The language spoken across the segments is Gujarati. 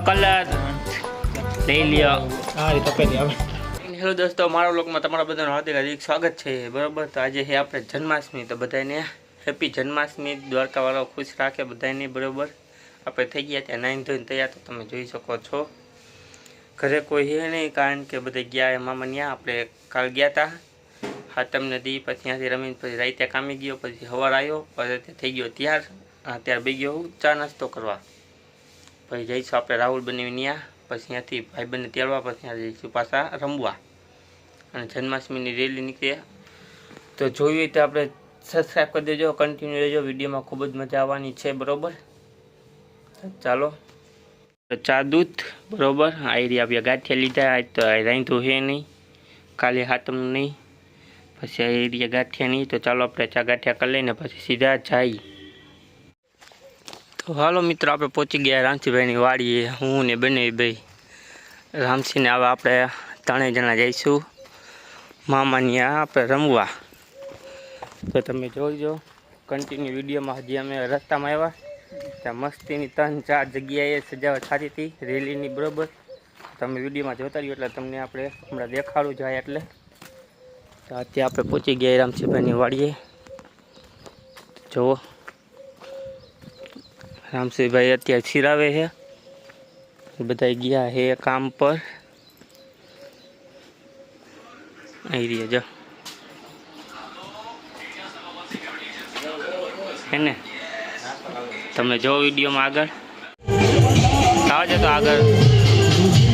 કલર લઈ લ્યો. હા એ તપેલી આવે. હેલો દોસ્તો, મારા વ્લોગમાં તમારા બધાનું હાર્દિક સ્વાગત છે. બરાબર, તો આજે છે આપણે જન્માષ્ટમી. તો બધાને હેપી જન્માષ્ટમી. દ્વારકાવાળો ખુશ રાખે બધાને. બરાબર, આપણે થઈ ગયા ત્યાં નાઈન ધોઈને તૈયાર. તો તમે જોઈ શકો છો ઘરે કોઈ છે નહીં, કારણ કે બધા ગયા મામા ત્યાં. આપણે કાલ ગયા હતા હાતમને દી, પછી ત્યાંથી રમીને પછી રાતે કામી ગયો, પછી સવાર આવ્યો, પછી થઈ ગયો ત્યાર. ત્યારે બે ગયો હું ચા નાસ્તો કરવા. પછી જઈશું આપણે રાહુલ બની ત્યાં, પછી ત્યાંથી ભાઈબંધને તેડવા, પછી ત્યાં જઈશું પાછા રમવા. અને જન્માષ્ટમીની રેલી નીકળ્યા. તો જોયું હોય તો આપણે સબસ્ક્રાઈબ કરી દેજો, કન્ટિન્યુ રહેજો. વિડીયોમાં ખૂબ જ મજા આવવાની છે. બરાબર, ચાલો. ચા દૂધ બરાબર. આઈડી આપણે ગાંઠિયા લીધા. આજ તો રાંધું છે નહીં, કાલે હાથમનું નહીં, પછી આઈડિયા ગાંઠિયા નહીં. તો ચાલો આપણે ચા ગાંઠિયા કરી લઈને પછી સીધા જાય. તો હાલો મિત્રો, આપણે પહોંચી ગયા રામસિંહભાઈની વાડીએ. હું ને બંને ભાઈ રામસિંહને હવે આપણે ત્રણેય જણા જઈશું મામાની આપણે રમવા. તો તમે જોજો કન્ટિન્યુ વિડીયોમાં. હજી અમે રસ્તામાં આવ્યા ત્યાં મસ્તીની 3-4 જગ્યાએ સજાવટ સારી હતી રેલીની. બરાબર, તમે વિડીયોમાં જોતા રહ્યો એટલે તમને આપણે હમણાં દેખાડું જાય. એટલે તો અત્યારે આપણે પહોંચી ગયા રામસિંહભાઈની વાડીએ. જુઓ રામસિંહભાઈ અત્યારે છીરાવે છે. બધા ગયા છે કામ પર. અહીં રહ્યા જો હે ને. તમે જો વિડીયોમાં આગળ આવજો તો આગળ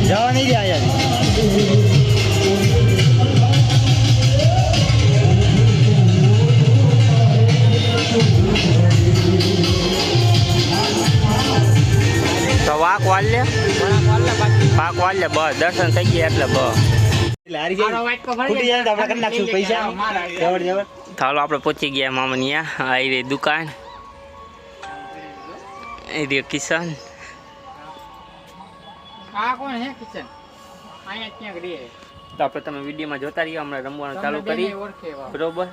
જવા નહીં દે આયા. તો વાક વાળ લે બસ. દર્શન થઈ ગયા એટલે બસ. ચાલો આપણે પહોંચી ગયા મામા. આવી રહી દુકાન, એ રહ્યો કિશન. તો આપણે તમે વિડીયોમાં જોતા રહીએ. હમણાં રમવાનું ચાલુ કરી. બરોબર,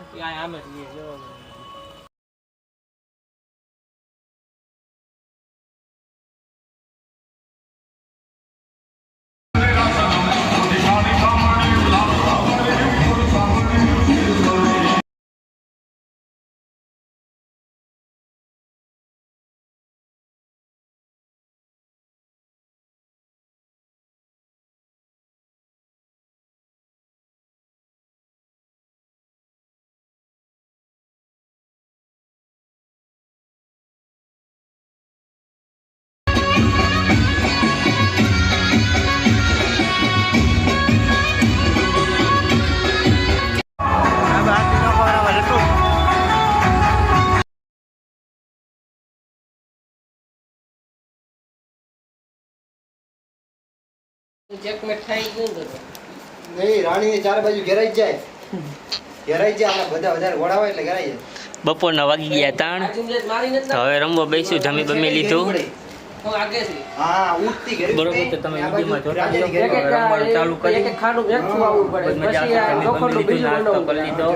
નહીં રાણી ચાર બાજુ ઘેરાઈ જાય બધા વધારે વડાવે એટલે ઘેરાઈ જાય. બપોરના વાગી ગયા 3. તો હવે રમવા બેસું. જમી બમી લીધું. બરોબર, તો તમે વિડીયોમાં જોતા રમવાનું ચાલુ કરી. નાસ્તો કરી લીધો.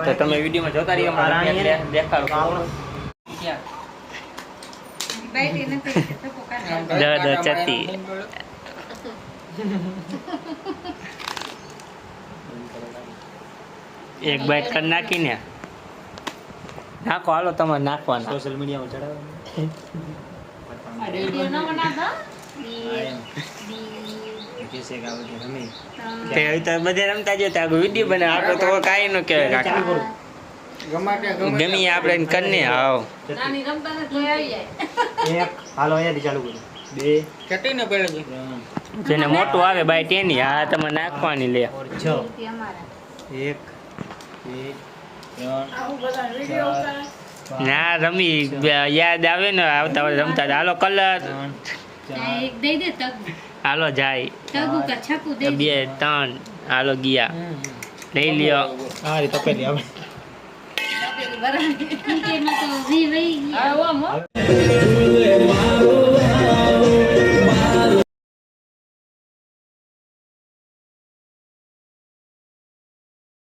તો તમે વિડીયોમાં જોતા રહીએ. દેખાડો દાદા ચતી. એક બાઈટ કરી નાખીને નાખો. હાલો તમારે નાખવાના. સોશિયલ મીડિયામાં ચડાવવાનું બધે રમતા જો ત્યાં વિડીયો બને. આપણે તો કાંઈ ન કહેવાય. ગમી આપણે કરીને આવ. હાલો અહીંયાથી ચાલુ કરો. 2 જેને મોટું આવે બાઈટ એની. હા, તમે નાખવાની. લે 6 1 2 3 ના રમી યાદ આવે ને. આવતા વર્ષ રમતા. હાલો કલર હાલો જાય. 2 3 હાલો ગયા. લઈ લ્યો. હા એ તપેલી આવે.